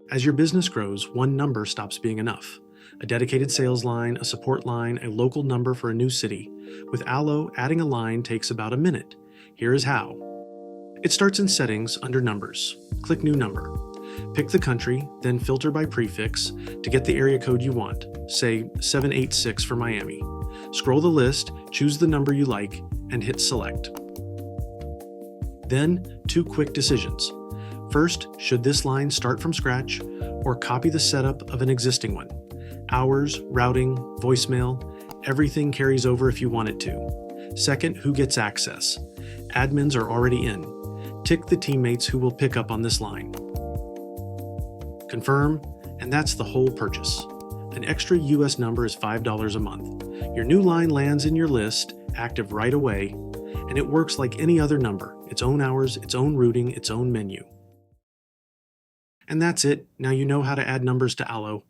As your business grows, one number stops being enough. A dedicated sales line, a support line, a local number for a new city. With Allo, adding a line takes about a minute. Here is how. It starts in Settings under Numbers. Click New Number. Pick the country, then filter by prefix to get the area code you want, say 786 for Miami. Scroll the list, choose the number you like, and hit Select. Then, 2 quick decisions. First, should this line start from scratch or copy the setup of an existing one? Hours, routing, voicemail, everything carries over if you want it to. Second, who gets access? Admins are already in. Tick the teammates who will pick up on this line. Confirm, and that's the whole purchase. An extra US number is $5 a month. Your new line lands in your list, active right away, and it works like any other number, its own hours, its own routing, its own menu. And that's it. Now you know how to add numbers to Allo.